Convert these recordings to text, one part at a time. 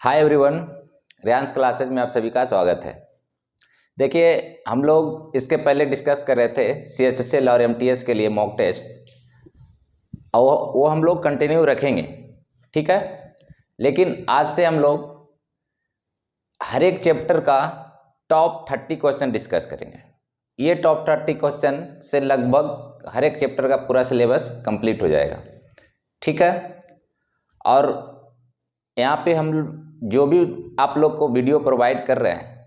Hi everyone, रियांस classes में आप सभी का स्वागत है। देखिए, हम लोग इसके पहले डिस्कस कर रहे थे CSSL और MTS के लिए मॉक टेस्ट, और वो हम लोग कंटिन्यू रखेंगे, ठीक है। लेकिन आज से हम लोग हर एक चैप्टर का टॉप 30 क्वेश्चन डिस्कस करेंगे। ये टॉप 30 क्वेश्चन से लगभग हर एक चैप्टर का पूरा सिलेबस कंप्लीट हो जाएगा, ठीक है। और यहाँ पे हम जो भी आप लोग को वीडियो प्रोवाइड कर रहे हैं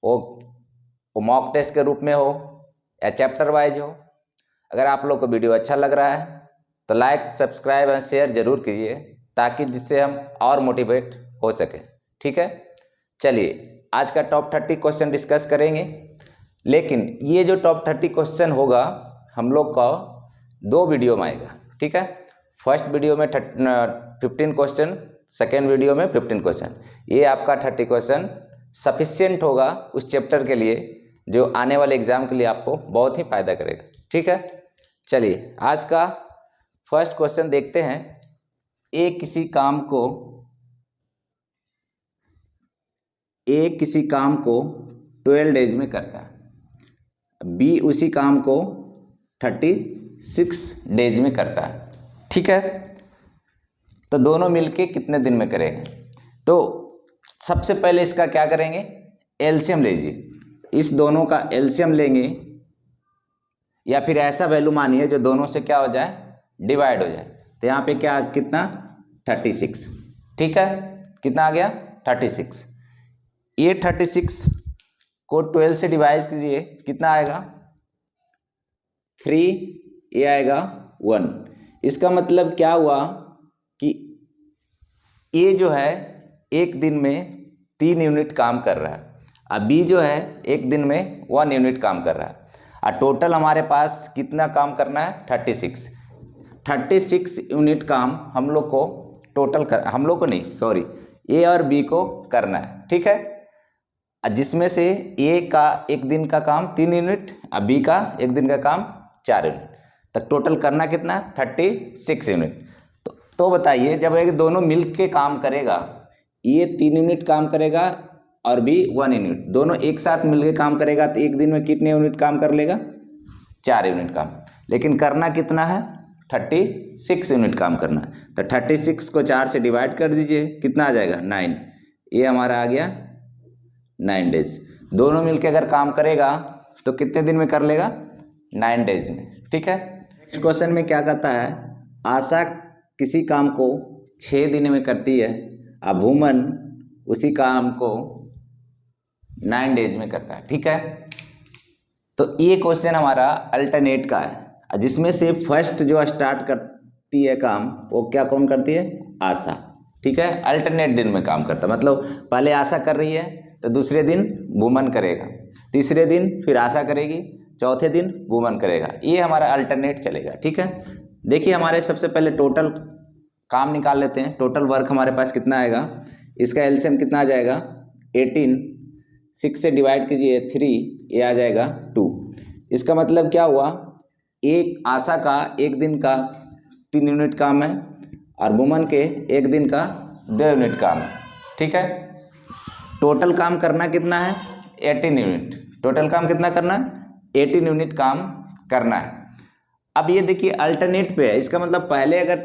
वो मॉक टेस्ट के रूप में हो या चैप्टर वाइज हो। अगर आप लोग को वीडियो अच्छा लग रहा है तो लाइक, सब्सक्राइब एंड शेयर जरूर कीजिए, ताकि जिससे हम और मोटिवेट हो सके, ठीक है। चलिए, आज का टॉप 30 क्वेश्चन डिस्कस करेंगे। लेकिन ये जो टॉप 30 क्वेश्चन होगा हम लोग का 2 वीडियो में आएगा, ठीक है। फर्स्ट वीडियो में 15 क्वेश्चन, सेकेंड वीडियो में 15 क्वेश्चन। ये आपका 30 क्वेश्चन सफिशिएंट होगा उस चैप्टर के लिए जो आने वाले एग्जाम के लिए आपको बहुत ही फायदा करेगा, ठीक है। चलिए, आज का फर्स्ट क्वेश्चन देखते हैं। ए किसी काम को 12 डेज में करता है, बी उसी काम को 36 डेज में करता है, ठीक है। तो दोनों मिलके कितने दिन में करेंगे? तो सबसे पहले इसका क्या करेंगे, एलसीएम लीजिए। इस दोनों का एलसीएम लेंगे, या फिर ऐसा वैल्यू मानिए जो दोनों से क्या हो जाए, डिवाइड हो जाए। तो यहाँ पे क्या, कितना 36, ठीक है। कितना आ गया 36। ये 36 को 12 से डिवाइड कीजिए, कितना आएगा 3, ये आएगा 1। इसका मतलब क्या हुआ कि ए जो है एक दिन में 3 यूनिट काम कर रहा है, और बी जो है एक दिन में 1 यूनिट काम कर रहा है। और टोटल हमारे पास कितना काम करना है, 36 यूनिट काम हम लोग को ए और बी को करना है, ठीक है। जिसमें से ए का एक दिन का काम 3 यूनिट और बी का एक दिन का काम 4 यूनिट, तक टोटल करना कितना, 36 यूनिट। तो बताइए, जब एक दोनों मिल के काम करेगा, ये 3 यूनिट काम करेगा और बी 1 यूनिट, दोनों एक साथ मिलके काम करेगा, तो एक दिन में कितने यूनिट काम कर लेगा, 4 यूनिट काम। लेकिन करना कितना है, 36 यूनिट काम करना है। तो 36 को 4 से डिवाइड कर दीजिए, कितना आ जाएगा 9। ये हमारा आ गया 9 डेज। दोनों मिलके अगर काम करेगा तो कितने दिन में कर लेगा, 9 डेज में, ठीक है। नेक्स्ट क्वेश्चन में क्या कहता है, आशा किसी काम को 6 दिन में करती है, भूमन उसी काम को 9 डेज में करता है, ठीक है। तो ये क्वेश्चन हमारा अल्टरनेट का है, जिसमें से फर्स्ट जो स्टार्ट करती है काम, वो क्या कौन करती है, आशा, ठीक है। अल्टरनेट दिन में काम करता है, मतलब पहले आशा कर रही है तो दूसरे दिन भूमन करेगा, तीसरे दिन फिर आशा करेगी, चौथे दिन भूमन करेगा। ये हमारा अल्टरनेट चलेगा, ठीक है। देखिए, हमारे सबसे पहले टोटल काम निकाल लेते हैं। टोटल वर्क हमारे पास कितना आएगा, इसका एलसीएम कितना आ जाएगा 18, 6 से डिवाइड कीजिए 3, ये आ जाएगा 2। इसका मतलब क्या हुआ, एक आशा का एक दिन का 3 यूनिट काम है, और वुमन के एक दिन का 2 यूनिट काम है, ठीक है। टोटल काम करना कितना है, 18 यूनिट। टोटल काम कितना करना है, 18 यूनिट काम करना है। अब ये देखिए अल्टरनेट पे है, इसका मतलब पहले अगर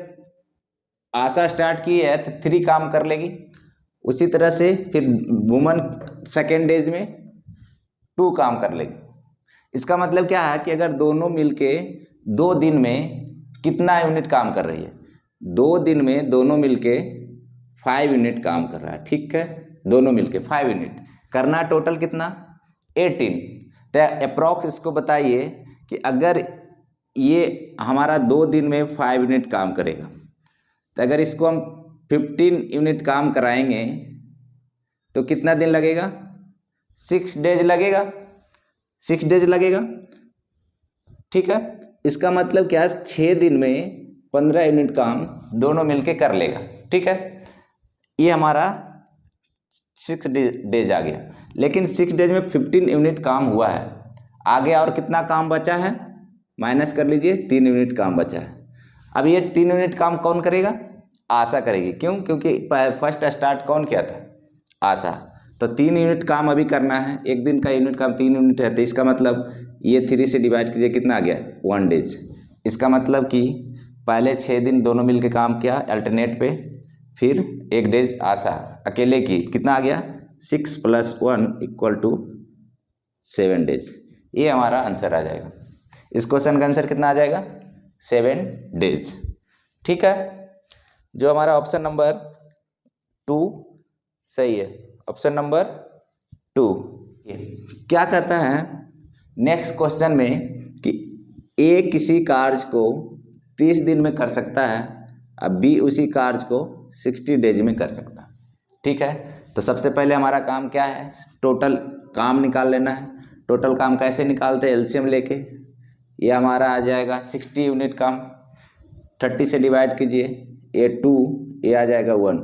आशा स्टार्ट की है तो 3 काम कर लेगी, उसी तरह से फिर वुमन सेकेंड डेज में 2 काम कर लेगी। इसका मतलब क्या है कि अगर दोनों मिलके 2 दिन में कितना यूनिट काम कर रही है, 2 दिन में दोनों मिलके 5 यूनिट काम कर रहा है, ठीक है। दोनों मिलके 5 यूनिट करना, टोटल कितना 18। तो अप्रॉक्स इसको बताइए कि अगर ये हमारा 2 दिन में 5 यूनिट काम करेगा, तो अगर इसको हम 15 यूनिट काम कराएंगे तो कितना दिन लगेगा, 6 डेज लगेगा, 6 डेज लगेगा, ठीक है। इसका मतलब क्या है, 6 दिन में 15 यूनिट काम दोनों मिलके कर लेगा, ठीक है। ये हमारा 6 डेज आ गया। लेकिन 6 डेज में 15 यूनिट काम हुआ है, आगे और कितना काम बचा है, माइनस कर लीजिए, 3 यूनिट काम बचा है। अब ये 3 यूनिट काम कौन करेगा, आशा करेगी। क्यों? क्योंकि फर्स्ट स्टार्ट कौन किया था? आशा। तो 3 यूनिट काम अभी करना है, एक दिन का यूनिट काम 3 यूनिट है, तो इसका मतलब ये 3 से डिवाइड कीजिए, कितना आ गया? 1 डेज। इसका मतलब कि पहले 6 दिन दोनों मिलके काम किया अल्टरनेट पे, फिर 1 डेज आशा अकेले की, कितना आ गया? 6 + 1 = 7 डेज। ये हमारा आंसर आ जाएगा। इस क्वेश्चन का आंसर कितना आ जाएगा? 7 डेज। ठीक है, जो हमारा ऑप्शन नंबर 2 सही है। ऑप्शन नंबर 2 क्या कहता है नेक्स्ट क्वेश्चन में कि ए किसी कार्य को 30 दिन में कर सकता है, अब बी उसी कार्य को 60 डेज में कर सकता है। ठीक है, तो सबसे पहले हमारा काम क्या है? टोटल काम निकाल लेना है। टोटल काम कैसे निकालते हैं? एलसीएम लेके। ये हमारा आ जाएगा 60 यूनिट काम, 30 से डिवाइड कीजिए, ये 2, ये आ जाएगा 1।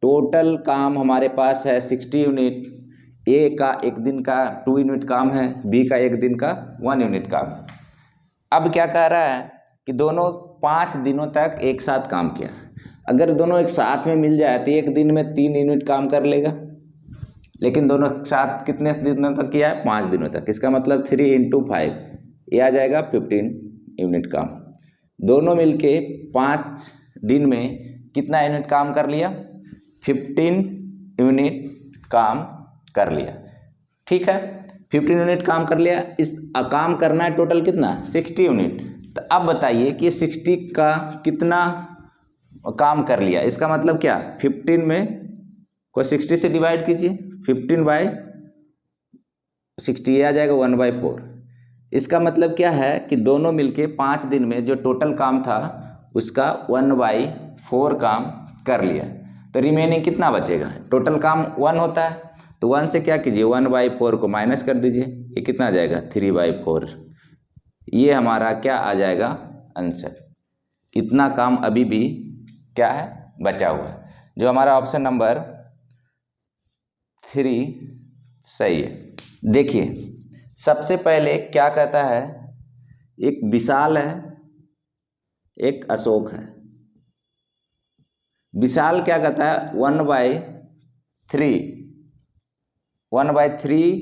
टोटल काम हमारे पास है 60 यूनिट। ए का एक दिन का 2 यूनिट काम है, बी का एक दिन का 1 यूनिट काम। अब क्या कह रहा है कि दोनों 5 दिनों तक एक साथ काम किया। अगर दोनों एक साथ में मिल जाए तो एक दिन में 3 यूनिट काम कर लेगा, लेकिन दोनों साथ कितने दिनों तक किया है? 5 दिनों तक। इसका मतलब 3 × 5, ये आ जाएगा 15 यूनिट काम। दोनों मिलके 5 दिन में कितना यूनिट काम कर लिया? 15 यूनिट काम कर लिया। ठीक है, 15 यूनिट काम कर लिया। इस काम करना है टोटल कितना? 60 यूनिट। तो अब बताइए कि 60 का कितना काम कर लिया? इसका मतलब क्या? 15 में को 60 से डिवाइड कीजिए, 15/60 ये आ जाएगा 1/4। इसका मतलब क्या है कि दोनों मिलके 5 दिन में जो टोटल काम था उसका 1/4 काम कर लिया। तो रिमेनिंग कितना बचेगा? टोटल काम 1 होता है, तो 1 से क्या कीजिए? 1/4 को माइनस कर दीजिए, ये कितना आ जाएगा? 3/4। ये हमारा क्या आ जाएगा? आंसर। इतना काम अभी भी क्या है? बचा हुआ है, जो हमारा ऑप्शन नंबर 3 सही है। देखिए सबसे पहले क्या कहता है, एक विशाल है, एक अशोक है। विशाल क्या कहता है? 1/3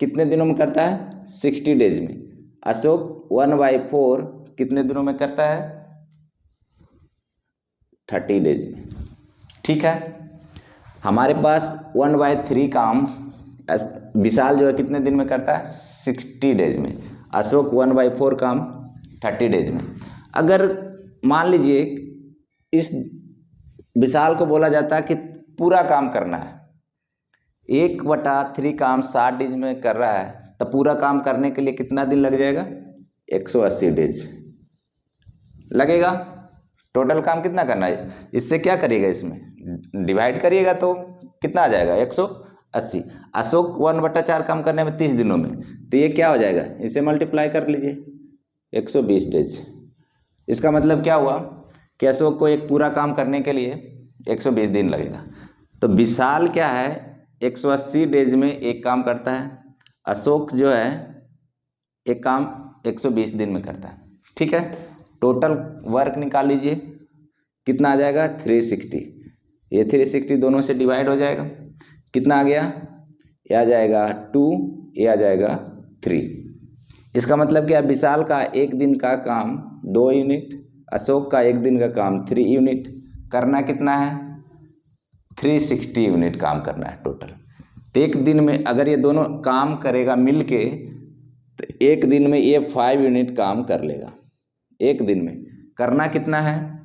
कितने दिनों में करता है? 60 डेज में। अशोक 1/4 कितने दिनों में करता है? 30 डेज में। ठीक है, हमारे पास 1/3 काम विशाल जो है कितने दिन में करता है? 60 डेज में। अशोक 1/4 काम 30 डेज में। अगर मान लीजिए इस विशाल को बोला जाता है कि पूरा काम करना है, 1/3 काम 60 डेज में कर रहा है, तो पूरा काम करने के लिए कितना दिन लग जाएगा? 180 डेज लगेगा। टोटल काम कितना करना है? इससे क्या करिएगा? इसमें डिवाइड करिएगा तो कितना आ जाएगा? 180। अशोक 1/4 काम करने में 30 दिनों में, तो ये क्या हो जाएगा? इसे मल्टीप्लाई कर लीजिए, 120 डेज। इसका मतलब क्या हुआ कि अशोक को एक पूरा काम करने के लिए 120 दिन लगेगा। तो विशाल क्या है? 180 डेज में एक काम करता है। अशोक जो है एक काम 120 दिन में करता है। ठीक है, टोटल वर्क निकाल लीजिए, कितना आ जाएगा? 360। ये 360 दोनों से डिवाइड हो जाएगा, कितना आ गया? ये आ जाएगा 2, ये आ जाएगा 3। इसका मतलब क्या? विशाल का एक दिन का काम 2 यूनिट, अशोक का एक दिन का काम 3 यूनिट। करना कितना है? 360 यूनिट काम करना है टोटल। तो एक दिन में अगर ये दोनों काम करेगा मिलके, तो एक दिन में ये 5 यूनिट काम कर लेगा। एक दिन में करना कितना है?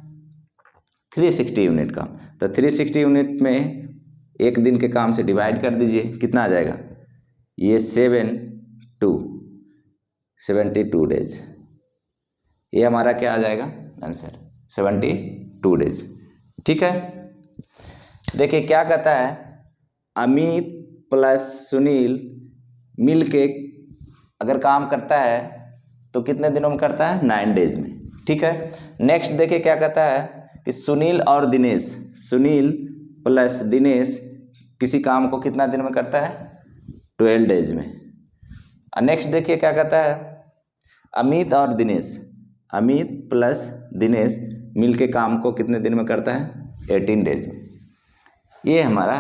360 यूनिट काम। तो 360 यूनिट में एक दिन के काम से डिवाइड कर दीजिए, कितना आ जाएगा? ये 72 डेज। ये हमारा क्या आ जाएगा? Answer 72 days. ठीक है, देखिए क्या कहता है, अमित प्लस सुनील मिलके अगर काम करता है तो कितने दिनों में करता है? 9 डेज में। ठीक है, नेक्स्ट देखिए क्या कहता है कि सुनील और दिनेश, सुनील प्लस दिनेश किसी काम को कितना दिन में करता है? 12 डेज में। नेक्स्ट देखिए क्या कहता है, अमित और दिनेश, अमित प्लस दिनेश मिल के काम को कितने दिन में करता है? 18 डेज में। ये हमारा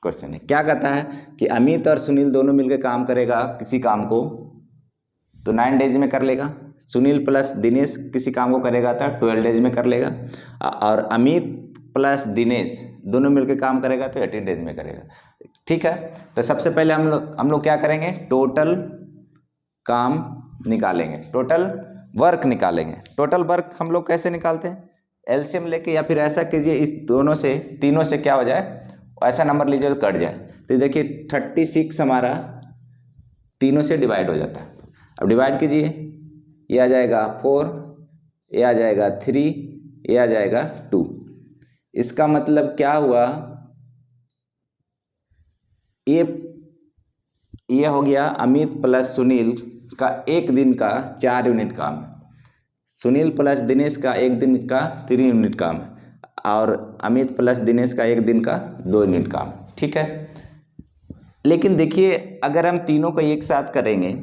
क्वेश्चन है। क्या कहता है कि अमित और सुनील दोनों मिलकर काम करेगा किसी काम को तो 9 डेज में कर लेगा। सुनील प्लस दिनेश किसी काम को करेगा तो 12 डेज में कर लेगा। और अमित प्लस दिनेश दोनों मिलकर काम करेगा तो 18 डेज में करेगा। ठीक है, तो सबसे पहले हम लोग क्या करेंगे? टोटल काम निकालेंगे, टोटल वर्क निकालेंगे। टोटल वर्क हम लोग कैसे निकालते हैं? एलसीएम लेके, या फिर ऐसा कीजिए इस दोनों से, तीनों से क्या हो जाए, ऐसा नंबर लीजिए तो कट जाए। तो देखिए 36 हमारा तीनों से डिवाइड हो जाता है। अब डिवाइड कीजिए, ये आ जाएगा 4, ये आ जाएगा 3, ये आ जाएगा 2। इसका मतलब क्या हुआ? ये हो गया अमित प्लस सुनील का एक दिन का 4 यूनिट काम, सुनील प्लस दिनेश का एक दिन का 3 यूनिट काम, और अमित प्लस दिनेश का एक दिन का 2 यूनिट काम। ठीक है, लेकिन देखिए अगर हम तीनों को एक साथ करेंगे,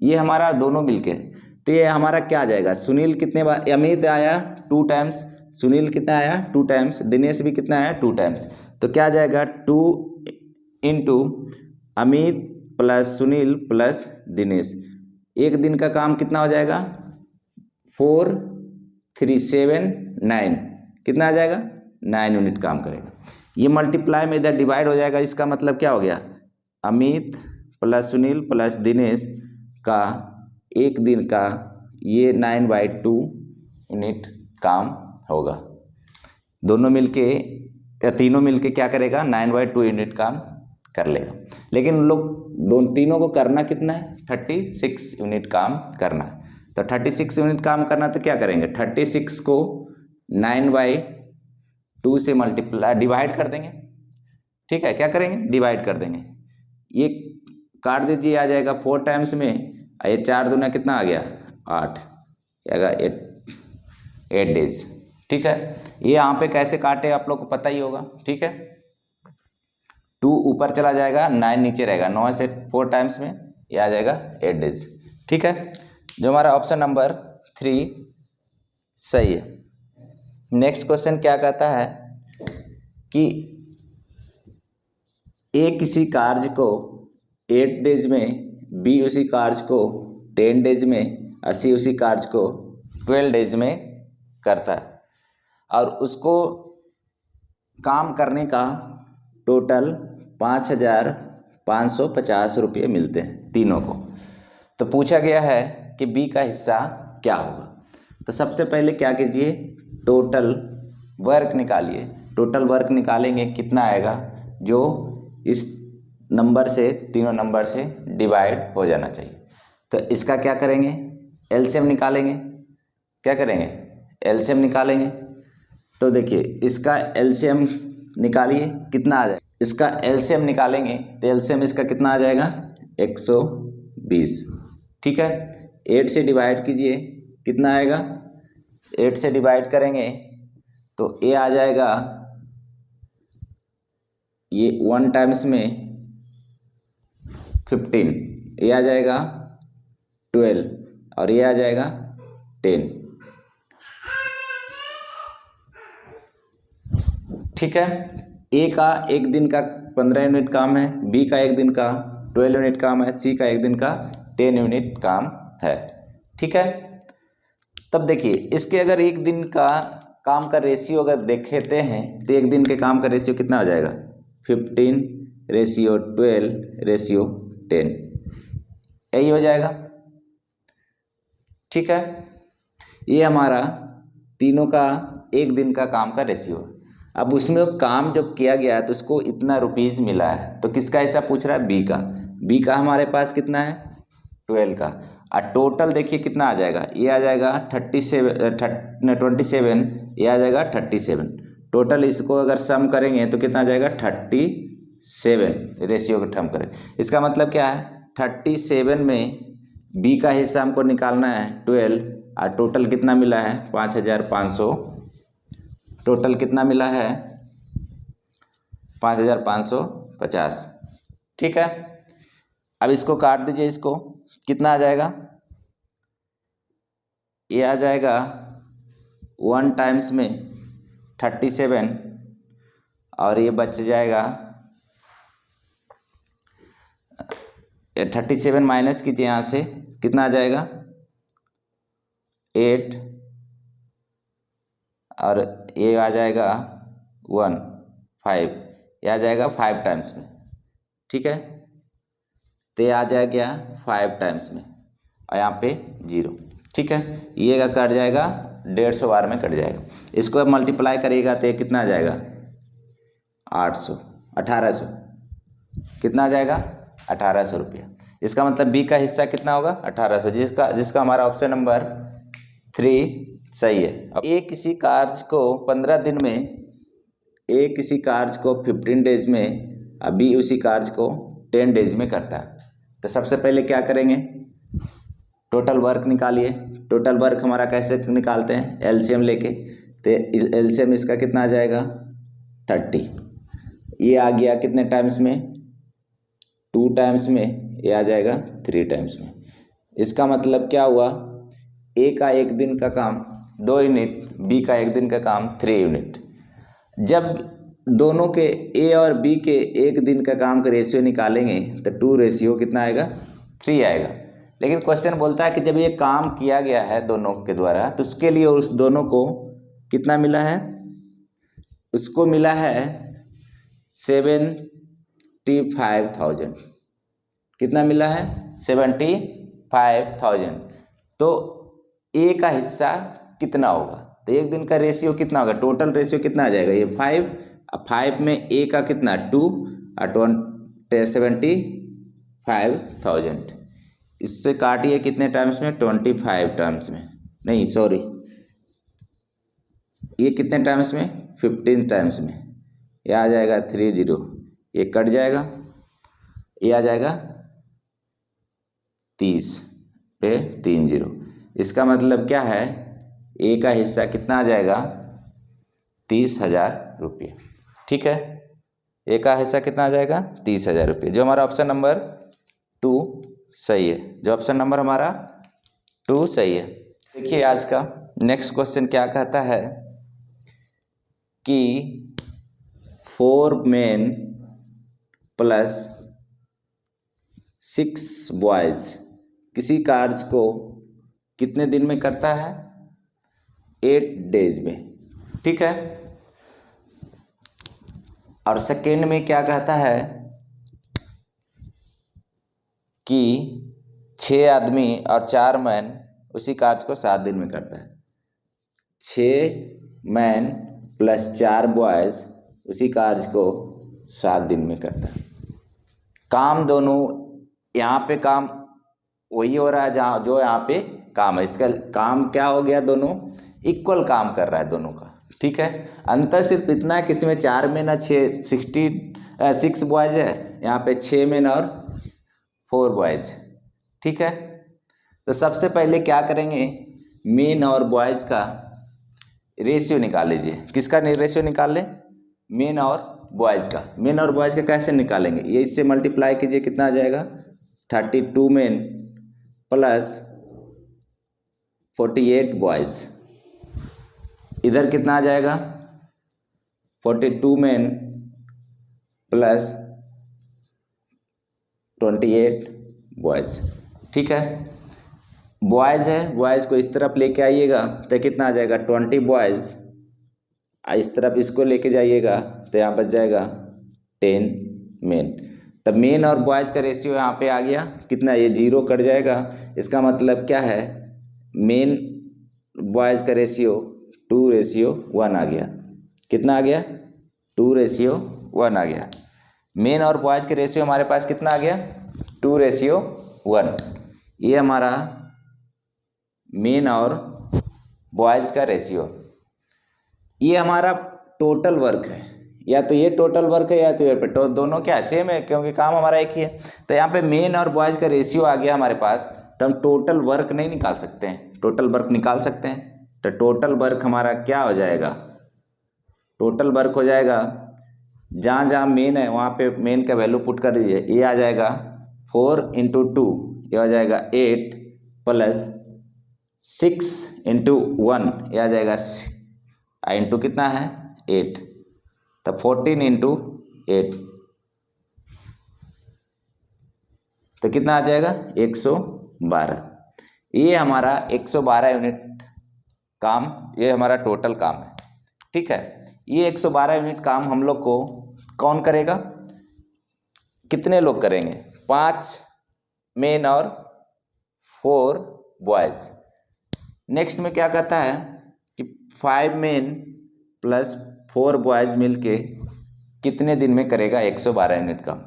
ये हमारा दोनों मिलके, तो ये हमारा क्या आ जाएगा? सुनील कितने बार, अमित आया 2 टाइम्स, सुनील कितना आया 2 टाइम्स, दिनेश भी कितना आया 2 टाइम्स। तो क्या आ जाएगा? 2 into Amit plus Sunil plus Dinesh, एक दिन का काम कितना हो जाएगा? 4 3 7 9, कितना आ जाएगा? 9 यूनिट काम करेगा। ये मल्टीप्लाई में इधर डिवाइड हो जाएगा। इसका मतलब क्या हो गया? अमित प्लस सुनील प्लस दिनेश का एक दिन का ये 9/2 यूनिट काम होगा। दोनों मिलके या तीनों मिलके क्या करेगा? 9/2 यूनिट काम कर लेगा। लेकिन उन लोग तीनों को करना कितना है? 36 यूनिट काम करना है। तो 36 यूनिट काम करना तो क्या करेंगे? 36 को 9/2 से मल्टीप्लाई डिवाइड कर देंगे। ठीक है, क्या करेंगे? डिवाइड कर देंगे। ये काट दीजिए, आ जाएगा 4 टाइम्स में, ये 4 दूना कितना आ गया? 8, आएगा 8 डेज। ठीक है, ये यहाँ पे कैसे काटे आप लोग को पता ही होगा। ठीक है, 2 ऊपर चला जाएगा, 9 नीचे रहेगा, 9 से 4 टाइम्स में ये आ जाएगा 8 डेज। ठीक है, जो हमारा ऑप्शन नंबर 3 सही है। नेक्स्ट क्वेश्चन क्या कहता है कि ए किसी कार्य को 8 डेज में, बी उसी कार्य को 10 डेज में, और सी उसी कार्य को 12 डेज में करता है, और उसको काम करने का टोटल 5,550 रुपये मिलते हैं तीनों को। तो पूछा गया है कि बी का हिस्सा क्या होगा। तो सबसे पहले क्या कीजिए? टोटल वर्क निकालिए। टोटल वर्क निकालेंगे कितना आएगा? जो इस नंबर से, तीनों नंबर से डिवाइड हो जाना चाहिए। तो इसका क्या करेंगे? एलसीएम निकालेंगे। क्या करेंगे? एलसीएम निकालेंगे। तो देखिए इसका एलसीएम निकालिए, कितना आ जाएगा? इसका एलसीएम निकालेंगे तो एलसीएम इसका कितना आ जाएगा? 120। ठीक है, 8 से डिवाइड कीजिए, कितना आएगा? 8 से डिवाइड करेंगे तो ये आ जाएगा, ये 1 टाइम्स में 15, ये आ जाएगा 12, और ये आ जाएगा 10। ठीक है, ए का एक दिन का 15 यूनिट काम है, बी का एक दिन का 12 यूनिट काम है, सी का एक दिन का 10 यूनिट काम है। ठीक है, तब देखिए इसके अगर एक दिन का काम का रेशियो अगर देखते हैं तो एक दिन के काम का रेशियो कितना हो जाएगा? 15:12:10, यही हो जाएगा। ठीक है, ये हमारा तीनों का एक दिन का काम का रेशियो है। अब उसमें काम जब किया गया है तो उसको इतना रुपीज़ मिला है, तो किसका हिस्सा पूछ रहा है? बी का। बी का हमारे पास कितना है? 12 का। और टोटल देखिए कितना आ जाएगा? ये आ जाएगा 27, ये आ जाएगा 37। टोटल इसको अगर सम करेंगे तो कितना आ जाएगा? 37 रेशियो को टर्म करें। इसका मतलब क्या है? 37 में बी का हिस्सा हमको निकालना है 12, और टोटल कितना मिला है? 5,500। टोटल कितना मिला है? 5,550। ठीक है, अब इसको काट दीजिए, इसको कितना आ जाएगा? ये आ जाएगा 1 टाइम्स में 37 और ये बच जाएगा 37 माइनस कीजिए यहाँ से, कितना आ जाएगा 8 और ये आ जाएगा 1 5, ये आ जाएगा 5 टाइम्स में, ठीक है। तो ये आ जाएगा क्या 5 टाइम्स में और यहाँ पे 0, ठीक है। ये का कट जाएगा 150 बार में कट जाएगा। इसको अब मल्टीप्लाई करिएगा तो ये कितना आ जाएगा 800 1800, कितना आ जाएगा 1800 रुपया। इसका मतलब बी का हिस्सा कितना होगा 1800, जिसका हमारा ऑप्शन नंबर 3 सही है। अब ए किसी कार्य को 15 दिन में, ए किसी कार्य को 15 डेज में, अब बी उसी कार्य को 10 डेज में करता है। तो सबसे पहले क्या करेंगे, टोटल वर्क निकालिए। टोटल वर्क हमारा कैसे निकालते हैं, एलसीएम लेके। तो एलसीएम इसका कितना आ जाएगा 30, ये आ गया कितने टाइम्स में 2 टाइम्स में, ये आ जाएगा 3 टाइम्स में। इसका मतलब क्या हुआ, ए का 1 दिन का काम 2 यूनिट, बी का 1 दिन का काम 3 यूनिट। जब दोनों के ए और बी के 1 दिन का काम का रेशियो निकालेंगे तो 2 रेशियो कितना आएगा 3 आएगा। लेकिन क्वेश्चन बोलता है कि जब ये काम किया गया है दोनों के द्वारा तो उसके लिए उस दोनों को कितना मिला है, उसको मिला है 75,000। कितना मिला है 75,000। तो ए का हिस्सा कितना होगा, तो 1 दिन का रेशियो कितना होगा, टोटल रेशियो कितना आ जाएगा, ये 5, अब 5 में ए का कितना 2 और 75,000। इससे काटिए कितने टाइम्स में 25 टाइम्स में, नहीं सॉरी, ये कितने टाइम्स में 15 टाइम्स में, ये आ जाएगा 30, ये कट जाएगा, ये आ जाएगा 30 पे 30। इसका मतलब क्या है, ए का हिस्सा कितना आ जाएगा 30,000 रुपये, ठीक है। ए का हिस्सा कितना आ जाएगा 30,000 रुपये, जो हमारा ऑप्शन नंबर 2 सही है, जो ऑप्शन नंबर हमारा 2 सही है। देखिए आज का नेक्स्ट क्वेश्चन क्या कहता है कि 4 मेन प्लस 6 बॉयज किसी कार्य को कितने दिन में करता है 8 डेज में, ठीक है। और सेकेंड में क्या कहता है कि 6 आदमी और 4 मैन उसी कार्य को 7 दिन में करता है। 6 मैन प्लस 4 बॉयज उसी कार्य को 7 दिन में करता है। काम दोनों, यहाँ पे काम वही हो रहा है जहाँ जो यहाँ पे काम है, इसका काम क्या हो गया, दोनों इक्वल काम कर रहा है दोनों का, ठीक है। अंतर सिर्फ इतना है कि इसमें 4 मैन और 6 बॉयज है, यहाँ पे 6 मैन और 4 बॉयज, ठीक है। तो सबसे पहले क्या करेंगे, मेन और बॉयज का रेशियो निकाल लीजिए। किसका रेशियो निकाल लें, मेन और बॉयज का। मेन और बॉयज का कैसे निकालेंगे, ये इससे मल्टीप्लाई कीजिए, कितना आ जाएगा 32 मेन प्लस 48 बॉयज। इधर कितना आ जाएगा 42 मेन प्लस 28 बॉयज, ठीक है। बॉयज है, बॉयज को इस तरफ लेके आइएगा तो कितना आ जाएगा 20 बॉयज, इस तरफ इसको लेके जाइएगा तो यहाँ बच जाएगा 10 मेन। तब मेन और बॉयज का रेशियो यहाँ पे आ गया कितना, ये 0 कट जाएगा। इसका मतलब क्या है, मेन बॉयज का रेशियो 2:1 आ गया। कितना आ गया 2:1 आ गया। मेन और बॉयज के रेशियो हमारे पास कितना आ गया 2:1। ये हमारा मेन और बॉयज का रेशियो। ये हमारा टोटल वर्क है, या तो ये टोटल वर्क है या तो ये तो दोनों क्या सेम है क्योंकि काम हमारा एक ही है। तो यहाँ पे मेन और बॉयज का रेशियो आ गया हमारे पास, तो हम टोटल वर्क नहीं निकाल सकते हैं, टोटल वर्क निकाल सकते हैं। तो टोटल वर्क हमारा क्या हो जाएगा, टोटल वर्क हो जाएगा जहाँ जहाँ मेन है वहाँ पे मेन का वैल्यू पुट कर दीजिए। ये आ जाएगा 4 × 2, ये आ जाएगा 8 प्लस 6 × 1, ये आ जाएगा इंटू कितना है 8, तो 14 इंटू 8 तो कितना आ जाएगा 112। ये हमारा 112 यूनिट काम, ये हमारा टोटल काम है। ठीक है, ये 112 यूनिट काम हम लोग को कौन करेगा, कितने लोग करेंगे, 5 मेन और 4 बॉयज। नेक्स्ट में क्या कहता है कि 5 मेन प्लस 4 बॉयज मिलके कितने दिन में करेगा 112 यूनिट काम।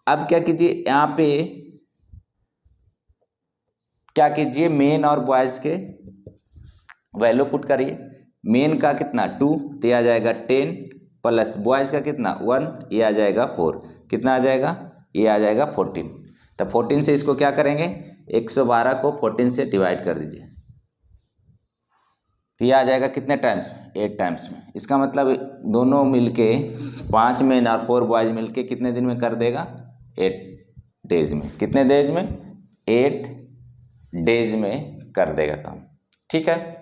अब क्या कीजिए, यहाँ पे क्या कीजिए, मेन और बॉयज के वैल्यू पुट करिए। मेन का कितना 2, तो ये आ जाएगा 10, प्लस बॉयज का कितना 1, ये आ जाएगा 4, कितना आ जाएगा, ये आ जाएगा 14। तो 14 से इसको क्या करेंगे, 112 को 14 से डिवाइड कर दीजिए, तो ये आ जाएगा कितने टाइम्स, 8 टाइम्स में। इसका मतलब दोनों मिलके 5 मेन और 4 बॉयज मिलके कितने दिन में कर देगा, 8 डेज में। कितने डेज में, 8 डेज में कर देगा काम। ठीक है।